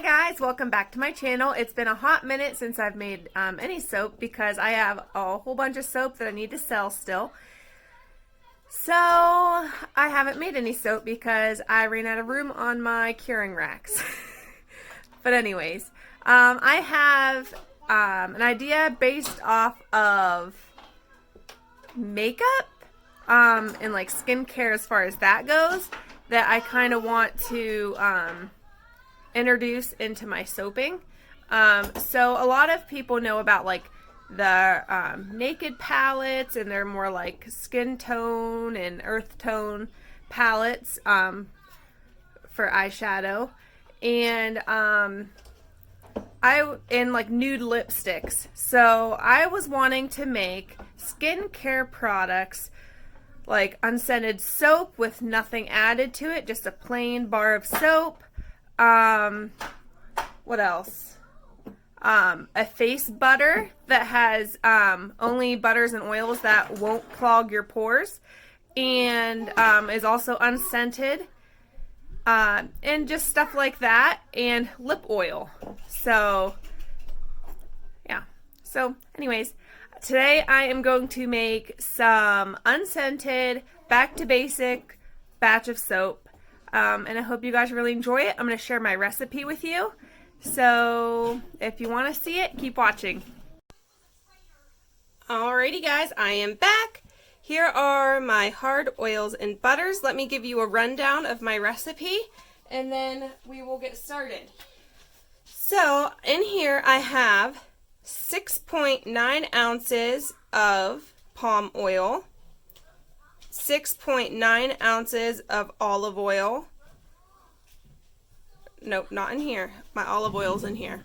guys, welcome back to my channel. It's been a hot minute since I've made any soap because I have a whole bunch of soap that I need to sell still. So I haven't made any soap because I ran out of room on my curing racks. But anyways, I have an idea based off of makeup and like skincare as far as that goes that I kind of want to introduce into my soaping. So a lot of people know about like the naked palettes, and they're more like skin tone and earth tone palettes for eyeshadow, and like nude lipsticks. So I was wanting to make skincare products like unscented soap with nothing added to it, just a plain bar of soap. What else? A face butter that has only butters and oils that won't clog your pores, and is also unscented, and just stuff like that, and lip oil. So yeah, so anyways, today I am going to make some unscented back to basic batch of soap. And I hope you guys really enjoy it. I'm going to share my recipe with you. So if you want to see it, keep watching. Alrighty guys, I am back. Here are my hard oils and butters. Let me give you a rundown of my recipe and then we will get started. So in here I have 6.9 ounces of palm oil, 6.9 ounces of olive oil. Nope, not in here. My olive oil's in here.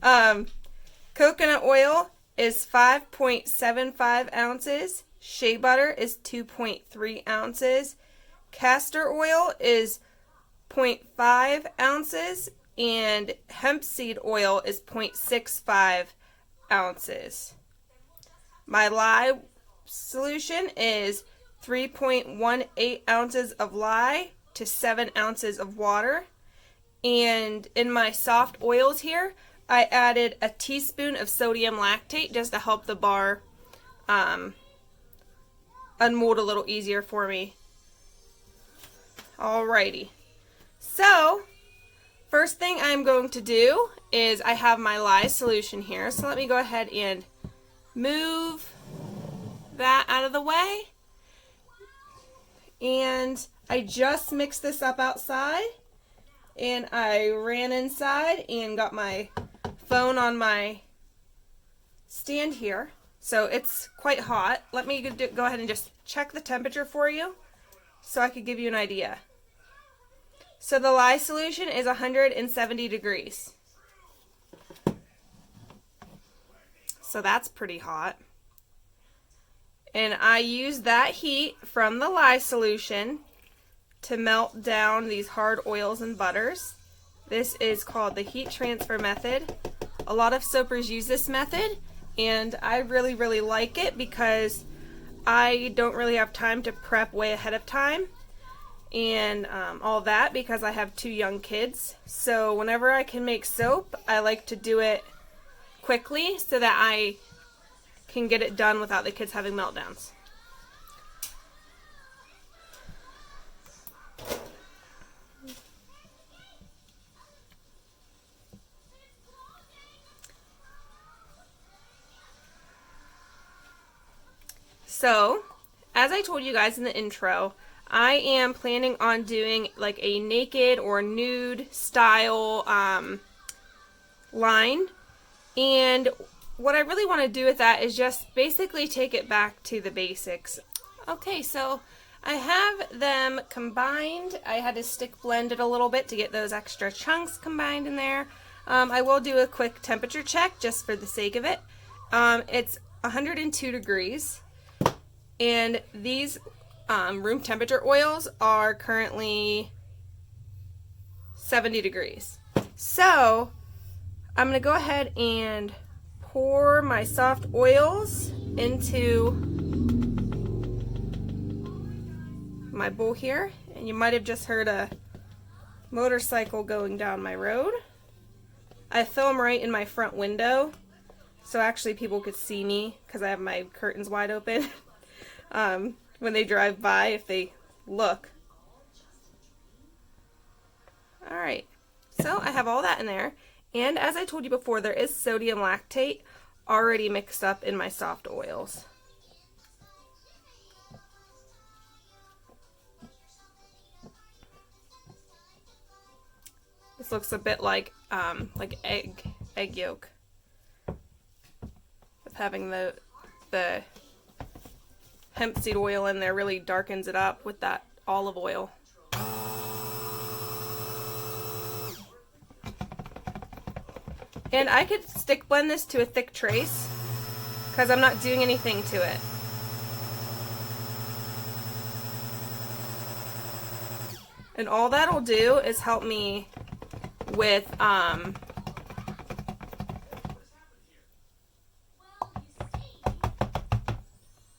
Coconut oil is 5.75 ounces. Shea butter is 2.3 ounces. Castor oil is 0.5 ounces. And hemp seed oil is 0.65 ounces. My lye solution is 3.18 ounces of lye to 7 ounces of water. And in my soft oils here, I added a teaspoon of sodium lactate just to help the bar unmold a little easier for me. Alrighty. So, first thing I'm going to do is I have my lye solution here. So let me go ahead and move that out of the way, and I just mixed this up outside, and I ran inside and got my phone on my stand here, so it's quite hot. Let me go ahead and just check the temperature for you so I could give you an idea. So the lye solution is 170 degrees, so that's pretty hot. And I use that heat from the lye solution to melt down these hard oils and butters. This is called the heat transfer method. A lot of soapers use this method, and I really like it because I don't really have time to prep way ahead of time and all that, because I have 2 young kids. So whenever I can make soap, I like to do it quickly so that I can get it done without the kids having meltdowns. So, as I told you guys in the intro, I am planning on doing like a naked or nude style line, and what I really want to do with that is just basically take it back to the basics. Okay, so I have them combined. I had to stick blend it a little bit to get those extra chunks combined in there. I will do a quick temperature check just for the sake of it. It's 102 degrees, and these room temperature oils are currently 70 degrees. So I'm going to go ahead and pour my soft oils into my bowl here, and you might have just heard a motorcycle going down my road. I film right in my front window, so actually people could see me because I have my curtains wide open when they drive by, if they look. Alright, so I have all that in there, and as I told you before, there is sodium lactate already mixed up in my soft oils. This looks a bit like egg yolk, with having the hemp seed oil in there really darkens it up with that olive oil. And I could stick blend this to a thick trace because I'm not doing anything to it. And all that'll do is help me with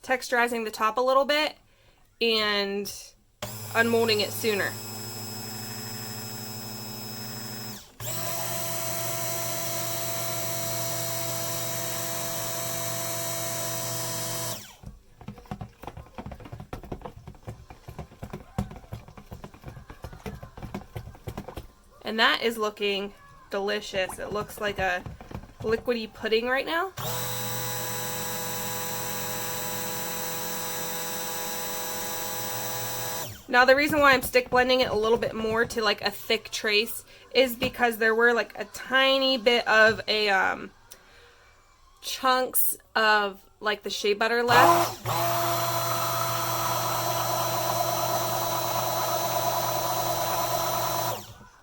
texturizing the top a little bit and unmolding it sooner. And that is looking delicious. It looks like a liquidy pudding right now. Now the reason why I'm stick blending it a little bit more to like a thick trace is because there were like a tiny bit of a chunks of like the shea butter left.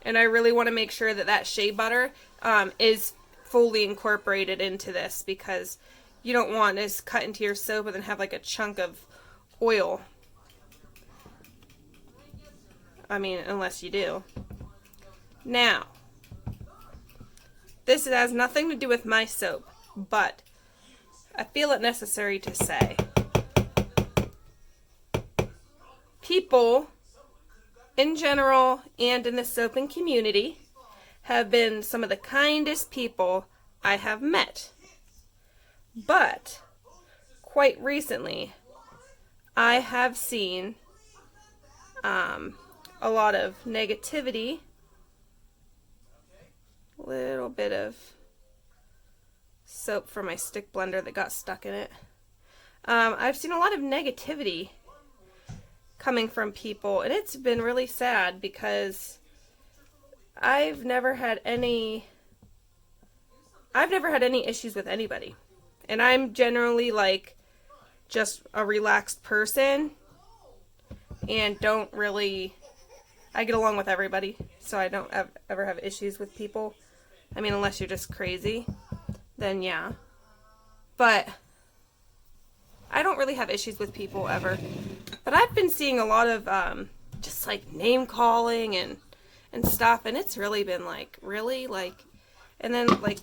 And I really want to make sure that that shea butter is fully incorporated into this, because you don't want this cut into your soap and then have like a chunk of oil. I mean, unless you do. Now, this has nothing to do with my soap, but I feel it necessary to say. People in general and in the soaping community have been some of the kindest people I have met. But quite recently, I have seen a lot of negativity, a little bit of soap from my stick blender that got stuck in it. I've seen a lot of negativity coming from people, and it's been really sad because I've never had any issues with anybody. And I'm generally like just a relaxed person and I get along with everybody, so I don't ever have issues with people. I mean, unless you're just crazy, then yeah. But I don't really have issues with people ever. But I've been seeing a lot of just like name calling and stuff, and it's really been like, really? Like, and then like,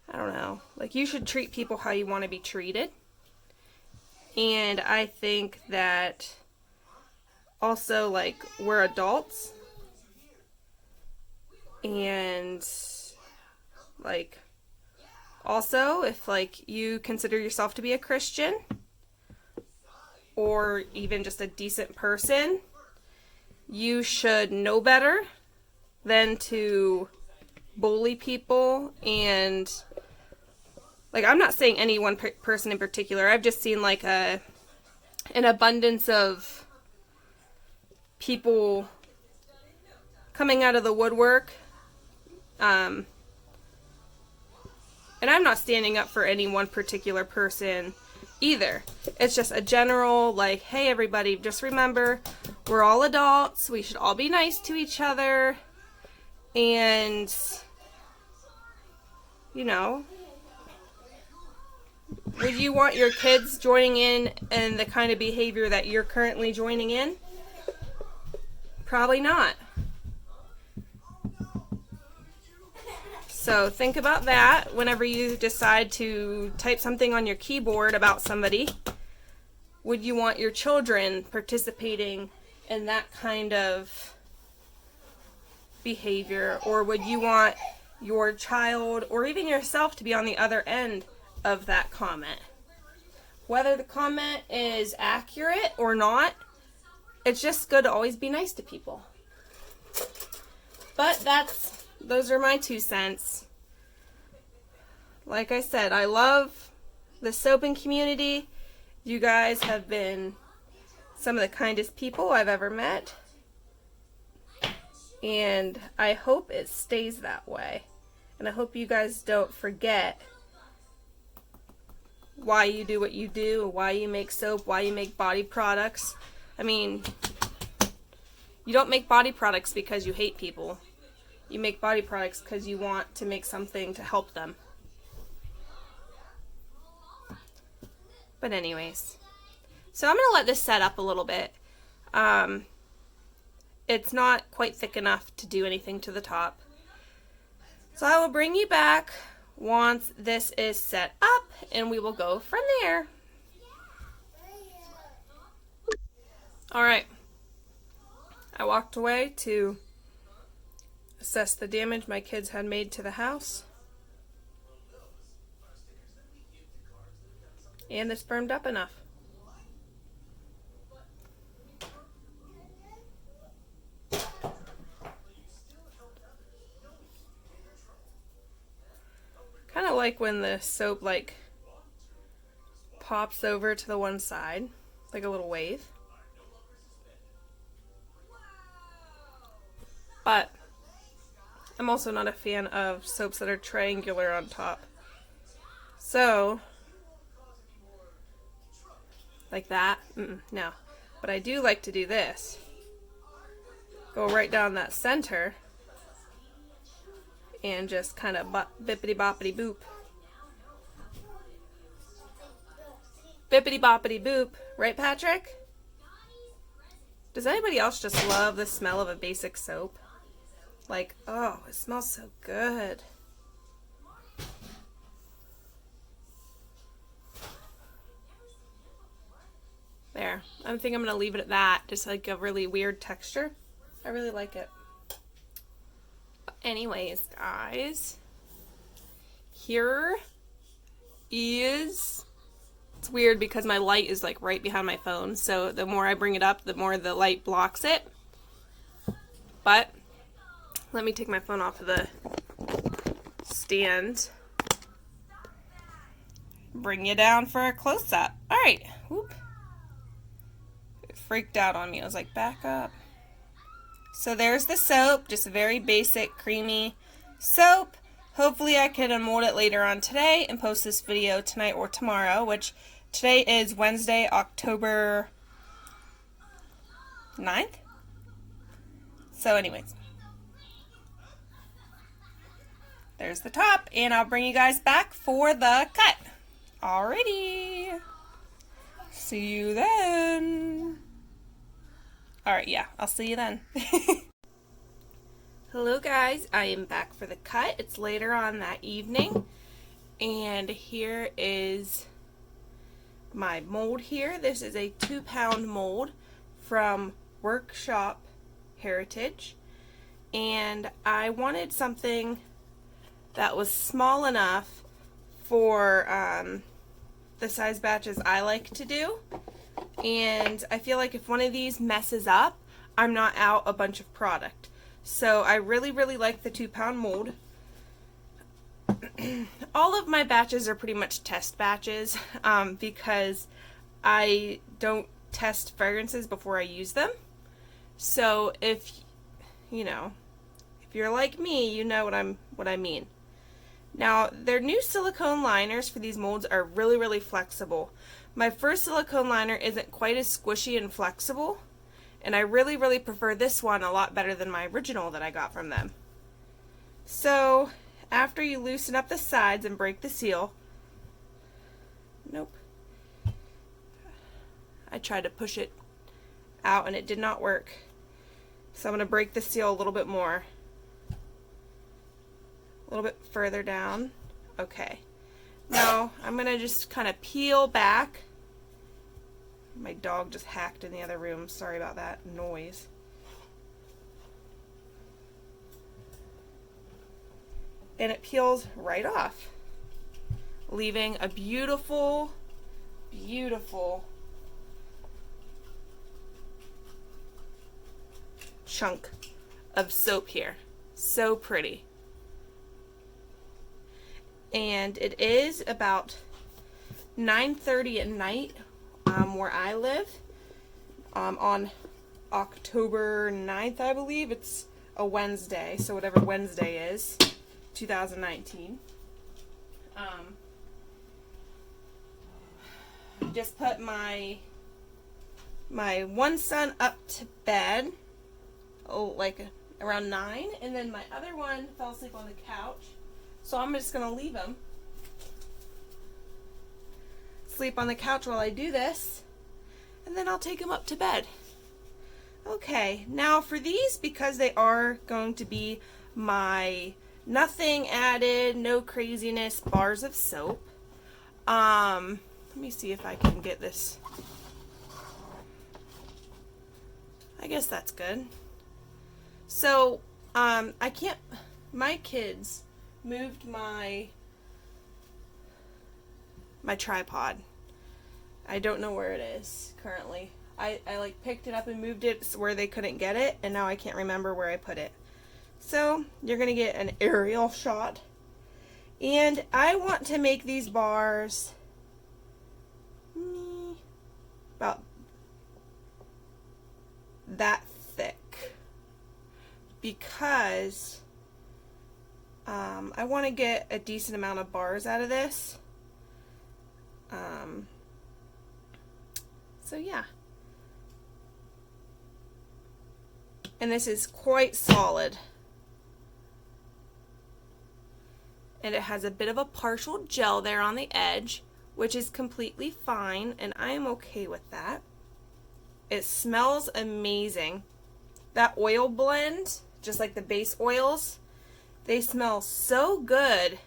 I don't know, like you should treat people how you want to be treated. And I think that also, like, we're adults, and like also if like you consider yourself to be a Christian or even just a decent person, you should know better than to bully people. And like, I'm not saying any one person in particular. I've just seen like an abundance of people coming out of the woodwork, and I'm not standing up for any one particular person either. It's just a general like, hey everybody, just remember, we're all adults, we should all be nice to each other, and you know, would you want your kids joining in the kind of behavior that you're currently joining in? Probably not. So think about that whenever you decide to type something on your keyboard about somebody. Would you want your children participating in that kind of behavior, or would you want your child or even yourself to be on the other end of that comment? Whether the comment is accurate or not, it's just good to always be nice to people. But those are my 2 cents. Like I said, I love the soaping community. You guys have been some of the kindest people I've ever met. And I hope it stays that way. And I hope you guys don't forget why you do what you do, why you make soap, why you make body products. I mean, you don't make body products because you hate people. You make body products because you want to make something to help them. But anyways, so I'm going to let this set up a little bit. It's not quite thick enough to do anything to the top. So I will bring you back once this is set up, and we will go from there. Alright, I walked away to assess the damage my kids had made to the house. And this firmed up enough. Kind of like when the soap pops over to the one side, like a little wave. But I'm also not a fan of soaps that are triangular on top. So, like that, no. But I do like to do this. Go right down that center and just kind of bippity boppity boop. Bippity boppity boop. Right, Patrick? Does anybody else just love the smell of a basic soap? Like, oh, it smells so good. There. I think I'm going to leave it at that. Just like a really weird texture. I really like it. Anyways, guys, here is, it's weird because my light is like right behind my phone, so the more I bring it up, the more the light blocks it. But let me take my phone off of the stand. Bring you down for a close-up. Alright. Whoop. It freaked out on me. I was like, back up. So there's the soap, just a very basic, creamy soap. Hopefully I can unmold it later on today and post this video tonight or tomorrow, which today is Wednesday, October 9th. So anyways, there's the top, and I'll bring you guys back for the cut. Alrighty. See you then. Alright, yeah, I'll see you then. Hello guys, I am back for the cut. It's later on that evening, and here is my mold here. This is a 2-pound mold from Workshop Heritage, and I wanted something that was small enough for the size batches I like to do. And I feel like if one of these messes up, I'm not out a bunch of product. So I really, really like the 2-pound mold. All of my batches are pretty much test batches because I don't test fragrances before I use them. So if you're like me, you know what I mean. Now, their new silicone liners for these molds are really, really flexible. My first silicone liner isn't quite as squishy and flexible, and I really, really prefer this one a lot better than my original that I got from them. So, after you loosen up the sides and break the seal, I tried to push it out and it did not work. So I'm going to break the seal a little bit more. A little bit further down. Okay. Now I'm going to just kind of peel back. My dog just hacked in the other room. Sorry about that noise. and it peels right off, leaving a beautiful, beautiful chunk of soap here. So pretty. And it is about 9:30 at night where I live on October 9th, I believe. It's a Wednesday, so whatever Wednesday is, 2019. I just put my one son up to bed, like around 9, and then my other one fell asleep on the couch. So I'm just going to leave him sleep on the couch while I do this, and then I'll take him up to bed. Okay, now for these, because they are going to be my nothing added, no craziness bars of soap, let me see if I can get this. I guess that's good. So, I can't, my kids moved my tripod. I don't know where it is currently. I like picked it up and moved it where they couldn't get it, and now I can't remember where I put it. So you're gonna get an aerial shot, and I want to make these bars about that thick, because I want to get a decent amount of bars out of this. So yeah. And this is quite solid. And it has a bit of a partial gel there on the edge, which is completely fine, and I am okay with that. It smells amazing. That oil blend, just like the base oils, they smell so good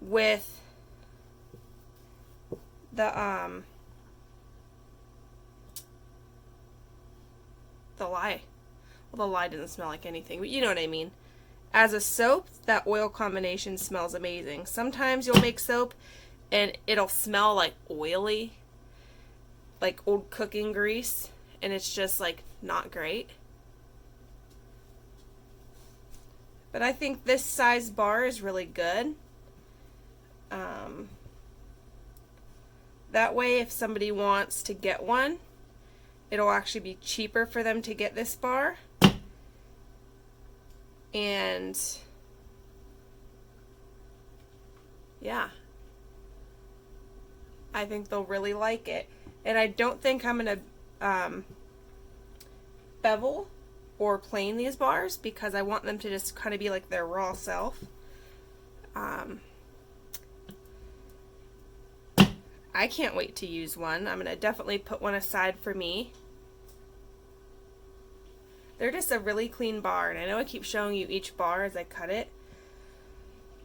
with the Lye. Well, the Lye doesn't smell like anything, but you know what I mean. As a soap, that oil combination smells amazing. Sometimes you'll make soap and it'll smell like oily, like old cooking grease, and it's just like not great. But I think this size bar is really good. That way, if somebody wants to get one, it'll actually be cheaper for them to get this bar. And yeah, I think they'll really like it. And I don't think I'm going to bevel or plane these bars, because I want them to just kind of be like their raw self. I can't wait to use one. I'm going to definitely put one aside for me. They're just a really clean bar, and I know I keep showing you each bar as I cut it,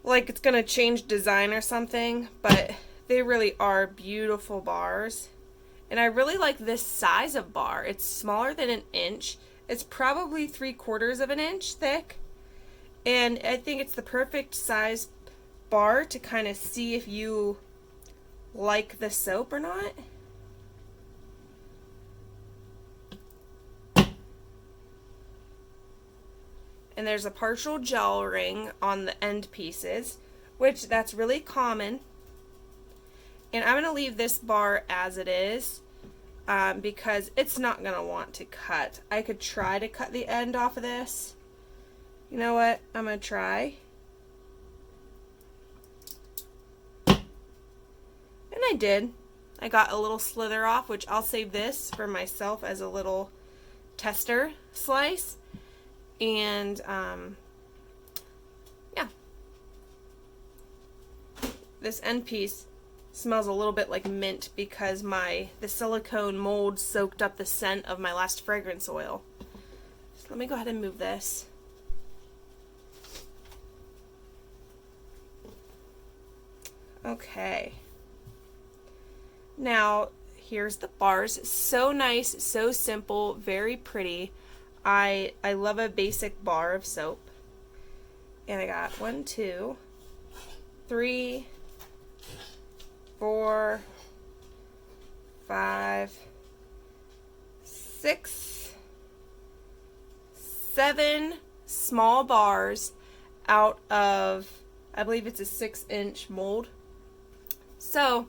like it's going to change design or something, but they really are beautiful bars. And I really like this size of bar. It's smaller than an inch. It's probably 3/4 of an inch thick, and I think it's the perfect size bar to kind of see if you like the soap or not. And there's a partial gel ring on the end pieces, which that's really common. And I'm going to leave this bar as it is, because it's not going to want to cut. I could try to cut the end off of this. You know what? I'm going to try. And I did. I got a little slither off, which I'll save this for myself as a little tester slice. And yeah, this end piece smells a little bit like mint, because the silicone mold soaked up the scent of my last fragrance oil. So let me go ahead and move this. Okay. Now, here's the bars. So nice, so simple, very pretty. I love a basic bar of soap. And I got 1, 2, 3, 4, 5, 6, 7 small bars out of, I believe it's a 6-inch mold. So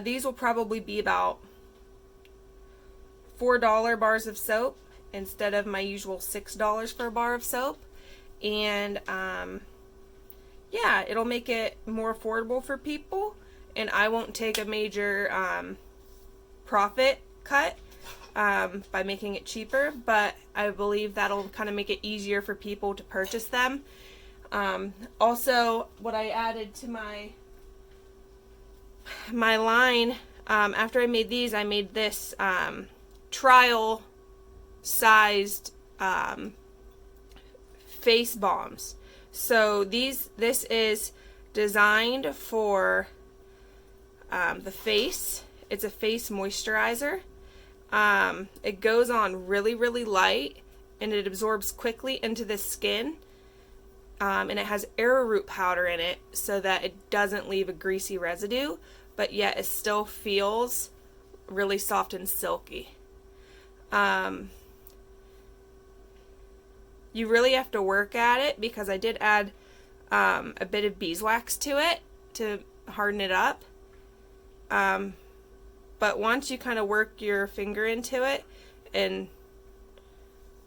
these will probably be about $4 bars of soap instead of my usual $6 for a bar of soap. And yeah, it'll make it more affordable for people, and I won't take a major profit cut by making it cheaper, but I believe that'll kind of make it easier for people to purchase them. Also, what I added to my line, after I made these, I made this trial sized face balms. So this is designed for the face. It's a face moisturizer. It goes on really, really light, and it absorbs quickly into the skin. And it has arrowroot powder in it so that it doesn't leave a greasy residue, but yet it still feels really soft and silky. You really have to work at it, because I did add a bit of beeswax to it to harden it up. But once you kind of work your finger into it and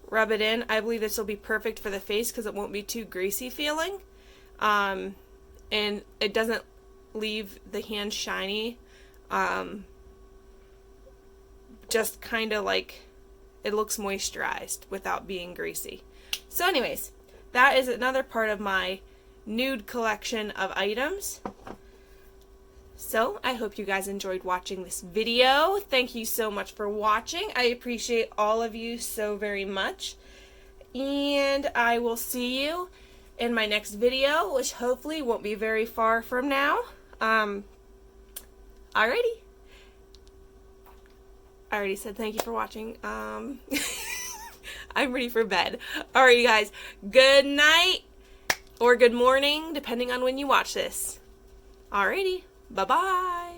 rub it in, I believe this will be perfect for the face because it won't be too greasy feeling. And it doesn't leave the hand shiny. Just kind of like it looks moisturized without being greasy. So anyways, that is another part of my nude collection of items. So I hope you guys enjoyed watching this video. Thank you so much for watching. I appreciate all of you so very much. And I will see you in my next video, which hopefully won't be very far from now. Alrighty. I already said thank you for watching. I'm ready for bed. Alright, you guys. Good night or good morning, depending on when you watch this. Alrighty. Bye-bye.